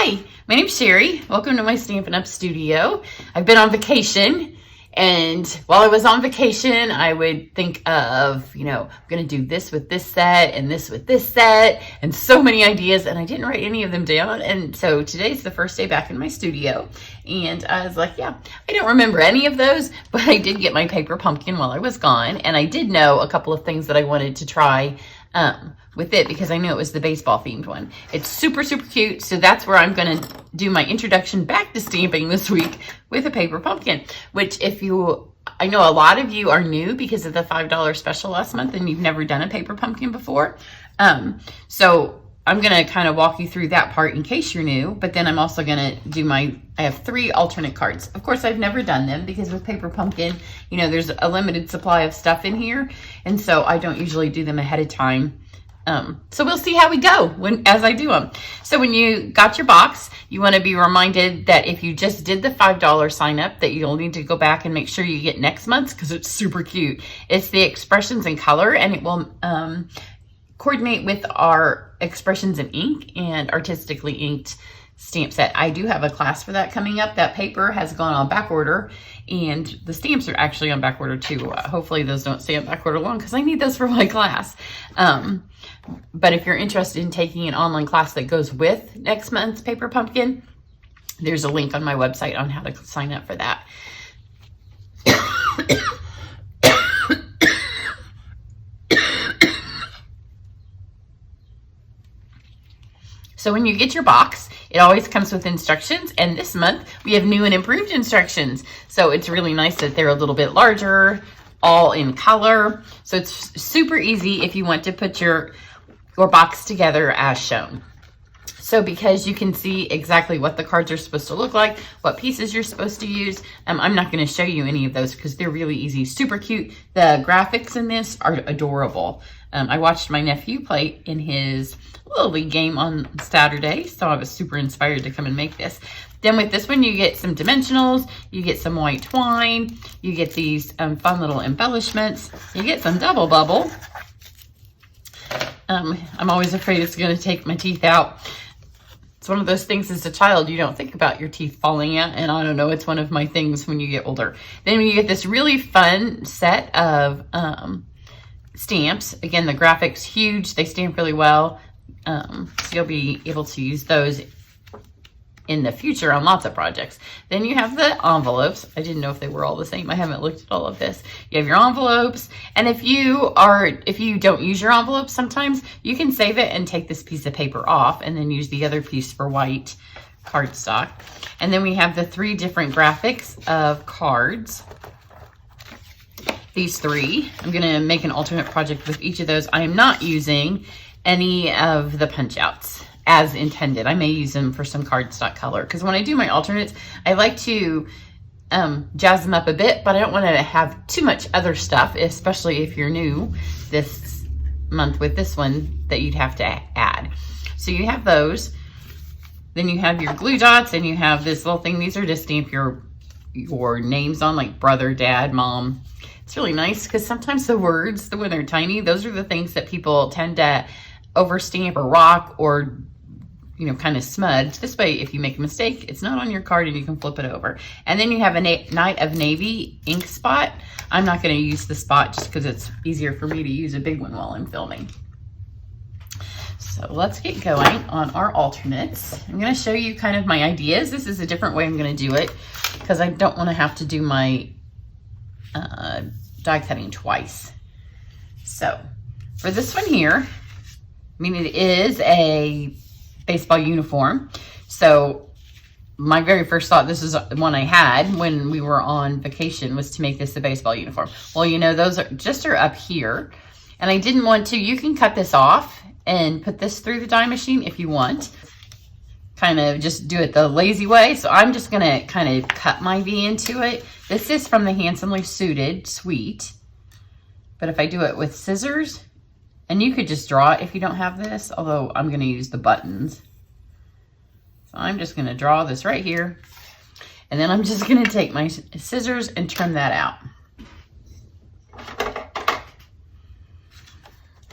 Hi, my name's Cheri. Welcome to my Stampin' Up! Studio. I've been on vacation, and while I was on vacation, I would think of, I'm going to do this with this set and this with this set, and so many ideas, and I didn't write any of them down. And so today's the first day back in my studio, and I was like, yeah, I don't remember any of those, but I did get my paper pumpkin while I was gone, and I did know a couple of things that I wanted to try with it because I knew it was the baseball themed one. It's super, super cute. So that's where I'm going to do my introduction back to stamping this week with a paper pumpkin, which I know a lot of you are new because of the $5 special last month and you've never done a paper pumpkin before. So I'm going to kind of walk you through that part in case you're new, but then I'm also going to do I have 3 alternate cards. Of course, I've never done them because with paper pumpkin, there's a limited supply of stuff in here. And so I don't usually do them ahead of time. So we'll see how we go as I do them. So when you got your box, you want to be reminded that if you just did the $5 sign up, that you'll need to go back and make sure you get next month's because it's super cute. It's the expressions in color, and it will coordinate with our expressions in ink and artistically inked stamp set. I do have a class for that coming up. That paper has gone on back order, and the stamps are actually on back order too. Hopefully those don't stay on back order long because I need those for my class. But if you're interested in taking an online class that goes with next month's paper pumpkin, there's a link on my website on how to sign up for that. So when you get your box, it always comes with instructions, and this month we have new and improved instructions. So it's really nice that they're a little bit larger, all in color. So it's super easy if you want to put your box together as shown. So because you can see exactly what the cards are supposed to look like, what pieces you're supposed to use, I'm not going to show you any of those because they're really easy, super cute. The graphics in this are adorable. I watched my nephew play in his Little League game on Saturday, so I was super inspired to come and make this. Then with this one, you get some dimensionals, you get some white twine, you get these fun little embellishments, you get some double bubble. I'm always afraid it's going to take my teeth out. It's one of those things as a child, you don't think about your teeth falling out, and I don't know, it's one of my things when you get older. Then you get this really fun set of stamps. Again, the graphics huge, they stamp really well. So you'll be able to use those in the future on lots of projects. Then you have the envelopes. I didn't know if they were all the same. I haven't looked at all of this. You have your envelopes, and if you don't use your envelopes sometimes, you can save it and take this piece of paper off and then use the other piece for white cardstock. And then we have the 3 different graphics of cards. These 3. I'm going to make an alternate project with each of those. I am not using any of the punch outs as intended. I may use them for some cardstock color because when I do my alternates, I like to jazz them up a bit, but I don't want to have too much other stuff, especially if you're new this month with this one that you'd have to add. So you have those. Then you have your glue dots, and you have this little thing. These are to stamp your names on, like brother, dad, mom. It's really nice because sometimes the words, when they're tiny, those are the things that people tend to overstamp or rock or kind of smudge. This way, if you make a mistake, it's not on your card and you can flip it over. And then you have a Night of Navy ink spot. I'm not going to use the spot just because it's easier for me to use a big one while I'm filming. So let's get going on our alternates. I'm going to show you kind of my ideas. This is a different way I'm going to do it because I don't want to have to do my die cutting twice. So for this one here, it is a baseball uniform. So my very first thought, this is one I had when we were on vacation, was to make this a baseball uniform. Well, those are up here, and I didn't want to. You can cut this off and put this through the die machine if you want. Kind of just do it the lazy way. So I'm just going to kind of cut my V into it. This is from the Handsomely Suited Suite. But if I do it with scissors, and you could just draw it if you don't have this, although I'm going to use the buttons. So I'm just going to draw this right here. And then I'm just going to take my scissors and trim that out.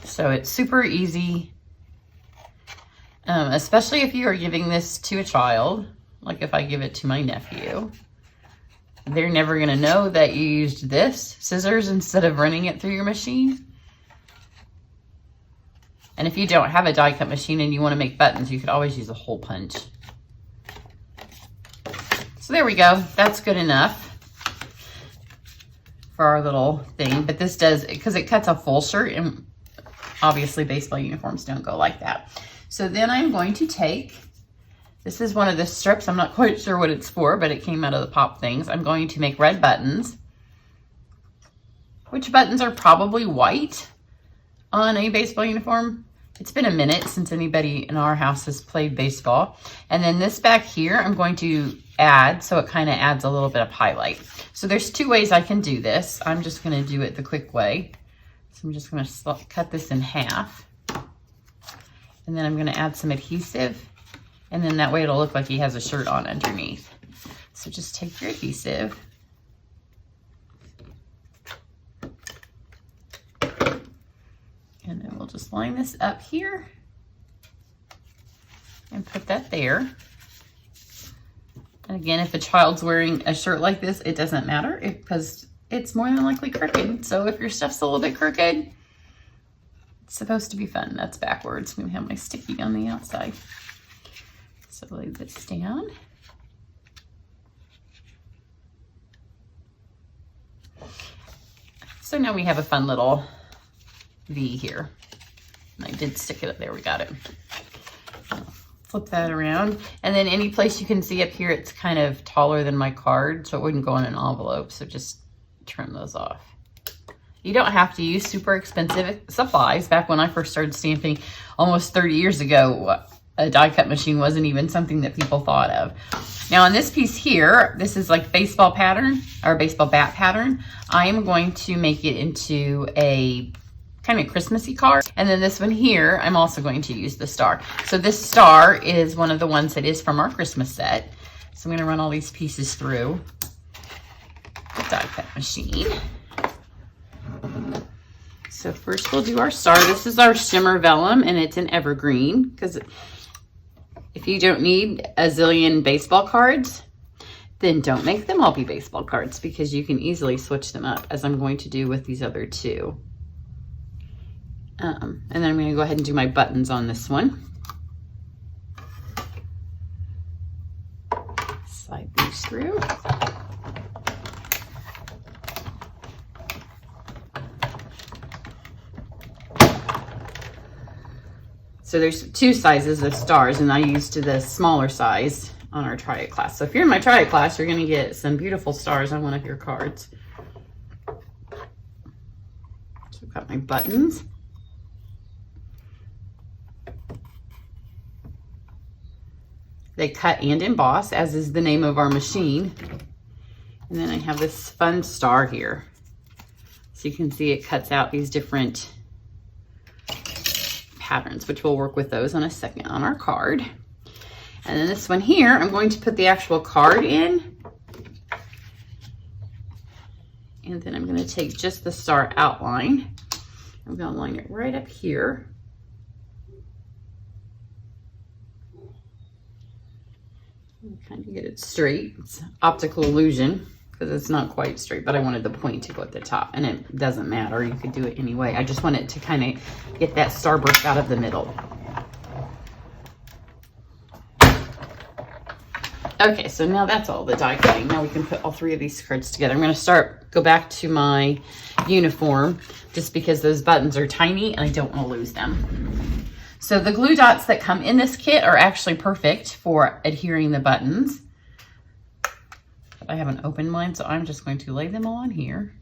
So it's super easy. especially if you are giving this to a child, like if I give it to my nephew. They're never going to know that you used this scissors instead of running it through your machine. And if you don't have a die cut machine and you want to make buttons, you could always use a hole punch. So there we go. That's good enough for our little thing. But this does, because it cuts a full shirt, and obviously baseball uniforms don't go like that. So then I'm going to take, this is one of the strips. I'm not quite sure what it's for, but it came out of the pop things. I'm going to make red buttons, which buttons are probably white on a baseball uniform. It's been a minute since anybody in our house has played baseball. And then this back here, I'm going to add, so it kind of adds a little bit of highlight. So there's two ways I can do this. I'm just going to do it the quick way. So I'm just going to cut this in half. And then I'm going to add some adhesive. And then that way it'll look like he has a shirt on underneath. So just take your adhesive. And then we'll just line this up here and put that there. And again, if a child's wearing a shirt like this, it doesn't matter because it's more than likely crooked. So if your stuff's a little bit crooked, it's supposed to be fun. That's backwards. I'm gonna have my sticky on the outside. So lay this down. So now we have a fun little V here. I did stick it up there, we got it. Flip that around. And then any place you can see up here, it's kind of taller than my card, so it wouldn't go in an envelope, so just trim those off. You don't have to use super expensive supplies. Back when I first started stamping almost 30 years ago, a die cut machine wasn't even something that people thought of. Now on this piece here, this is like baseball pattern, or baseball bat pattern. I am going to make it into a kind of Christmassy card. And then this one here, I'm also going to use the star. So this star is one of the ones that is from our Christmas set. So I'm gonna run all these pieces through the die cut machine. So first we'll do our star. This is our shimmer vellum and it's an evergreen, because if you don't need a zillion baseball cards, then don't make them all be baseball cards, because you can easily switch them up, as I'm going to do with these other two. And then I'm going to go ahead and do my buttons on this one. Slide these through. So there's two sizes of stars, and I used the smaller size on our Try It class. So if you're in my Try It class, you're going to get some beautiful stars on one of your cards. So I've got my buttons. They cut and emboss, as is the name of our machine. And then I have this fun star here. So you can see it cuts out these different patterns, which we'll work with those in a second on our card. And then this one here, I'm going to put the actual card in. And then I'm going to take just the star outline. I'm going to line it right up here. Kind of get it straight. It's optical illusion because it's not quite straight, but I wanted the point to go at the top, and it doesn't matter. You could do it anyway. I just want it to kind of get that starburst out of the middle. Okay, so now that's all the die cutting. Now we can put all three of these cards together. I'm going to go back to my uniform, just because those buttons are tiny and I don't want to lose them. So the glue dots that come in this kit are actually perfect for adhering the buttons. But I haven't opened mine, so I'm just going to lay them all on here.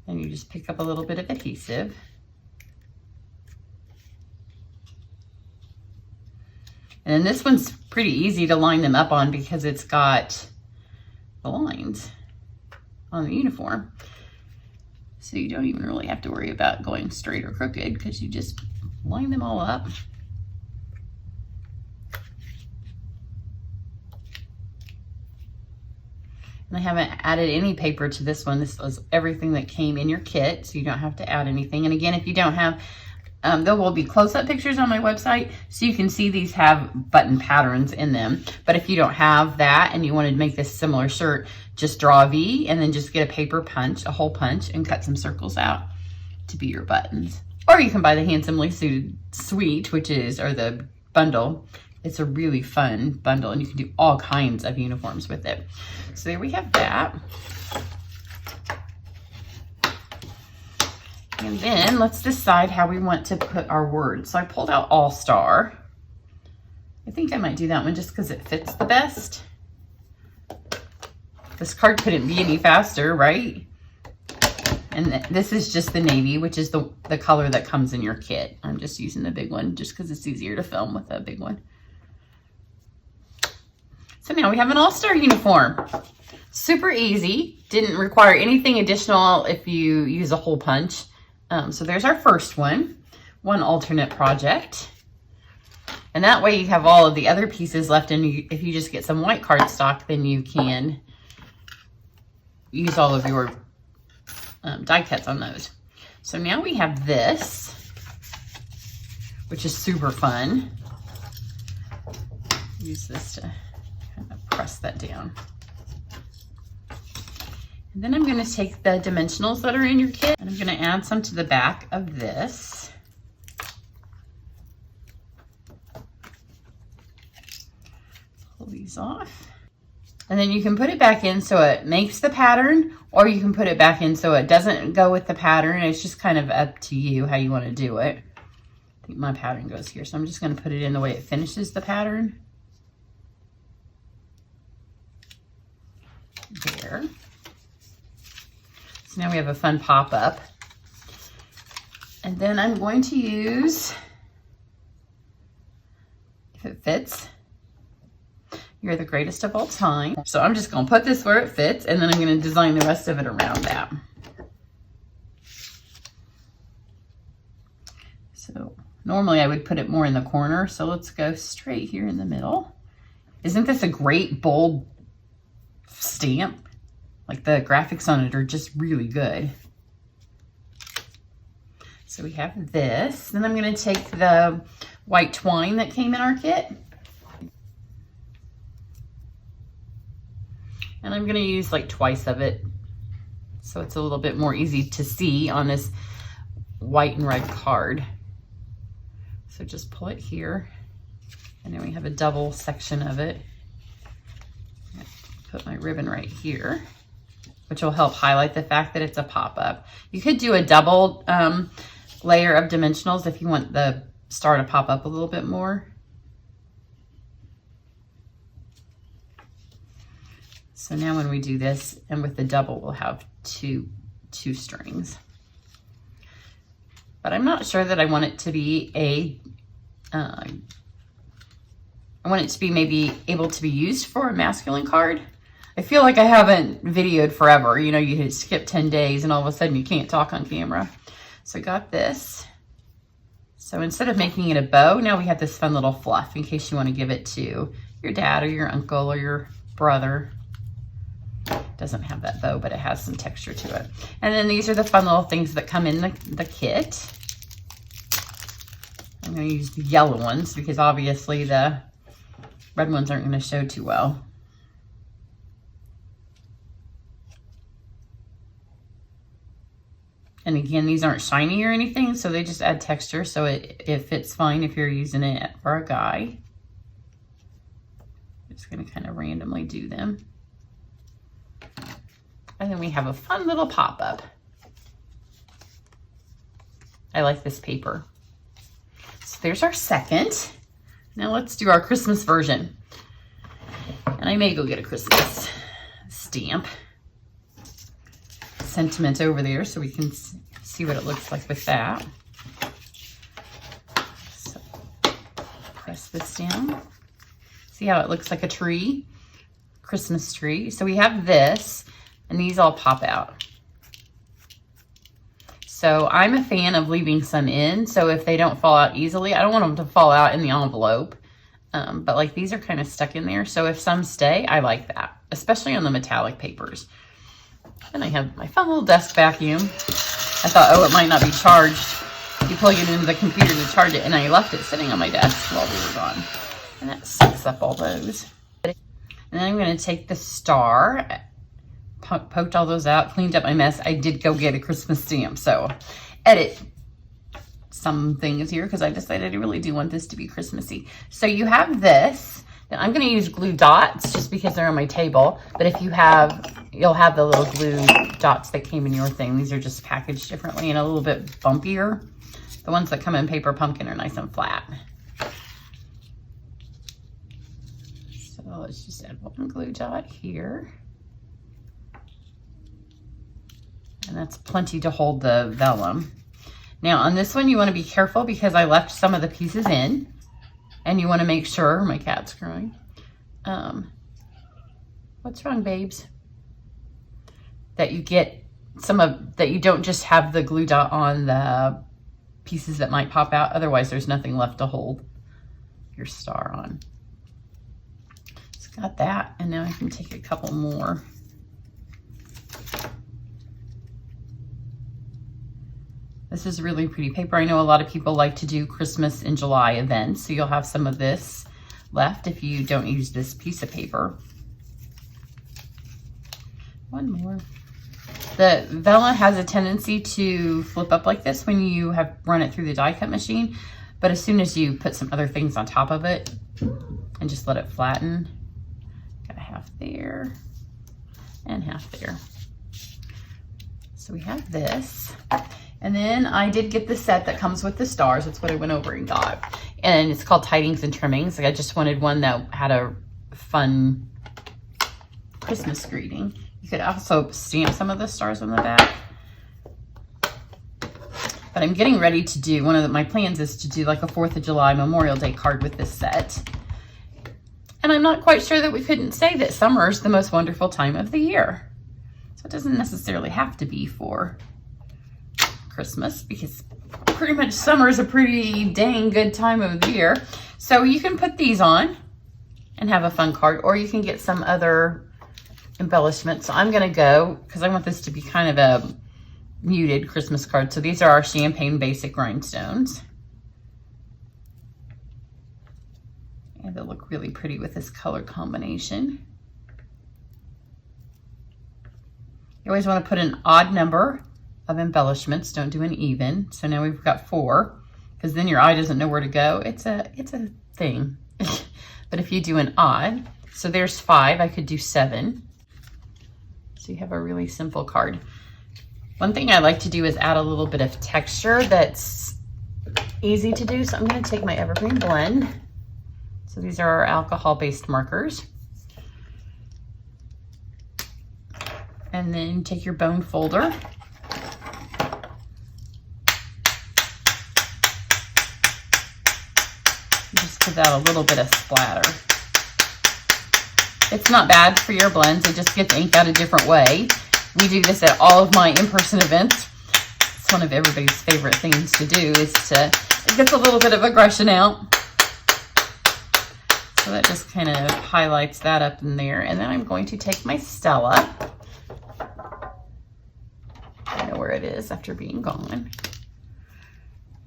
And you just pick up a little bit of adhesive. And then this one's pretty easy to line them up on because it's got the lines on the uniform. So you don't even really have to worry about going straight or crooked, because you just line them all up. And I haven't added any paper to this one. This was everything that came in your kit, so you don't have to add anything. And again, if you don't have There will be close-up pictures on my website, so you can see these have button patterns in them. But if you don't have that and you want to make this similar shirt, just draw a V and then just get a paper punch, a hole punch, and cut some circles out to be your buttons. Or you can buy the Handsomely Suited Suite, or the bundle. It's a really fun bundle, and you can do all kinds of uniforms with it. So there we have that. And then let's decide how we want to put our words. So I pulled out All Star. I think I might do that one just because it fits the best. This card couldn't be any faster, right? And this is just the navy, which is the color that comes in your kit. I'm just using the big one just because it's easier to film with a big one. So now we have an all-star uniform. Super easy. Didn't require anything additional if you use a hole punch. So there's our first one alternate project. And that way you have all of the other pieces left, and if you just get some white cardstock, then you can use all of your die cuts on those. So now we have this, which is super fun. Use this to kind of press that down. And then I'm going to take the dimensionals that are in your kit, and I'm going to add some to the back of this. Pull these off. And then you can put it back in so it makes the pattern, or you can put it back in so it doesn't go with the pattern. It's just kind of up to you how you want to do it. I think my pattern goes here, so I'm just going to put it in the way it finishes the pattern. There. So now we have a fun pop-up. And then I'm going to use, if it fits, You're the Greatest of All Time. So I'm just going to put this where it fits, and then I'm going to design the rest of it around that. So normally I would put it more in the corner, so let's go straight here in the middle. Isn't this a great bold stamp? Like, the graphics on it are just really good. So we have this. Then I'm going to take the white twine that came in our kit. And I'm going to use like twice of it, so it's a little bit more easy to see on this white and red card. So just pull it here, and then we have a double section of it. Put my ribbon right here, which will help highlight the fact that it's a pop-up. You could do a double layer of dimensionals if you want the star to pop up a little bit more. So now when we do this, and with the double, we'll have two strings. But I'm not sure that I want it to be I want it to be maybe able to be used for a masculine card. I feel like I haven't videoed forever. You know, you skip 10 days and all of a sudden you can't talk on camera. So I got this. So instead of making it a bow, now we have this fun little fluff in case you want to give it to your dad or your uncle or your brother. Doesn't have that bow, but it has some texture to it. And then these are the fun little things that come in the kit. I'm going to use the yellow ones because obviously the red ones aren't going to show too well. And again, these aren't shiny or anything, so they just add texture, so it fits fine if you're using it for a guy. I'm just going to kind of randomly do them. And then we have a fun little pop-up. I like this paper. So there's our second. Now let's do our Christmas version. And I may go get a Christmas stamp. Sentiment over there so we can see what it looks like with that. So press this down. See how it looks like a tree? Christmas tree. So we have this, and these all pop out. So I'm a fan of leaving some in, so if they don't fall out easily, I don't want them to fall out in the envelope. But like these are kind of stuck in there, so if some stay, I like that, especially on the metallic papers. And I have my fun little desk vacuum. I thought, oh, it might not be charged. you plug it into the computer to charge it, and I left it sitting on my desk while we were gone. And that sucks up all those. And then I'm going to take the star, poked all those out, cleaned up my mess. I did go get a Christmas stamp, so edit some things here because I decided I really do want this to be Christmassy. So you have this. Then I'm going to use glue dots just because they're on my table. But if you have, you'll have the little glue dots that came in your thing. These are just packaged differently and a little bit bumpier. The ones that come in Paper Pumpkin are nice and flat. So let's just add one glue dot here. And that's plenty to hold the vellum. Now on this one, you want to be careful because I left some of the pieces in. And you want to make sure, my cat's growing. What's wrong, babes? That you get that you don't just have the glue dot on the pieces that might pop out. Otherwise, there's nothing left to hold your star on. It's got that, and now I can take a couple more. This is really pretty paper. I know a lot of people like to do Christmas in July events, so you'll have some of this left if you don't use this piece of paper. One more. The vellum has a tendency to flip up like this when you have run it through the die cut machine, but as soon as you put some other things on top of it and just let it flatten, got a half there and half there. So we have this. And then I did get the set that comes with the stars. That's what I went over and got. And it's called Tidings and Trimmings. Like I just wanted one that had a fun Christmas greeting. You could also stamp some of the stars on the back. But I'm getting ready to do, my plans is to do like a 4th of July Memorial Day card with this set. And I'm not quite sure that we couldn't say that summer is the most wonderful time of the year. So it doesn't necessarily have to be for Christmas because pretty much summer is a pretty dang good time of the year. So you can put these on and have a fun card, or you can get some other embellishment. So I'm going to go, because I want this to be kind of a muted Christmas card. So these are our champagne basic rhinestones. And they look really pretty with this color combination. You always want to put an odd number of embellishments. Don't do an even. So now we've got 4, because then your eye doesn't know where to go. It's a thing. But if you do an odd, so there's 5, I could do 7. So you have a really simple card. One thing I like to do is add a little bit of texture that's easy to do. So I'm going to take my Evergreen Blend. So these are our alcohol-based markers. And then take your bone folder. Just give that a little bit of splatter. It's not bad for your blends. It just gets ink out a different way. We do this at all of my in-person events. It's one of everybody's favorite things to do is it gets a little bit of aggression out. So that just kind of highlights that up in there. And then I'm going to take my Stella. I know where it is after being gone.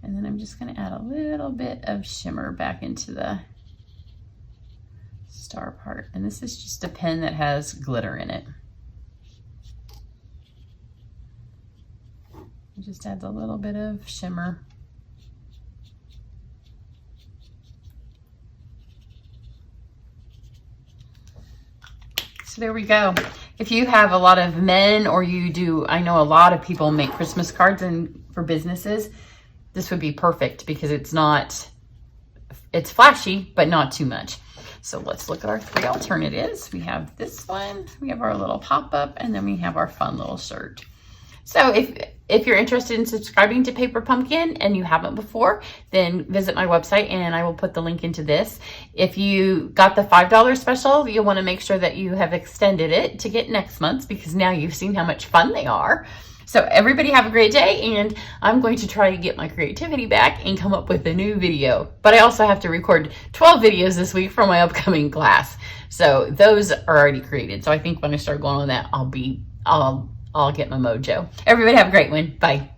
And then I'm just going to add a little bit of shimmer back into the star part. And this is just a pen that has glitter in it. It just adds a little bit of shimmer. So there we go. If you have a lot of men, or you do, I know a lot of people make Christmas cards and for businesses, this would be perfect because it's flashy, but not too much. So let's look at our 3 alternatives. We have this one, we have our little pop-up, and then we have our fun little shirt. So if you're interested in subscribing to Paper Pumpkin and you haven't before, then visit my website and I will put the link into this. If you got the $5 special, you'll want to make sure that you have extended it to get next month's, because now you've seen how much fun they are. So everybody have a great day, and I'm going to try to get my creativity back and come up with a new video. But I also have to record 12 videos this week for my upcoming class. So those are already created. So I think when I start going on that, I'll get my mojo. Everybody have a great one. Bye.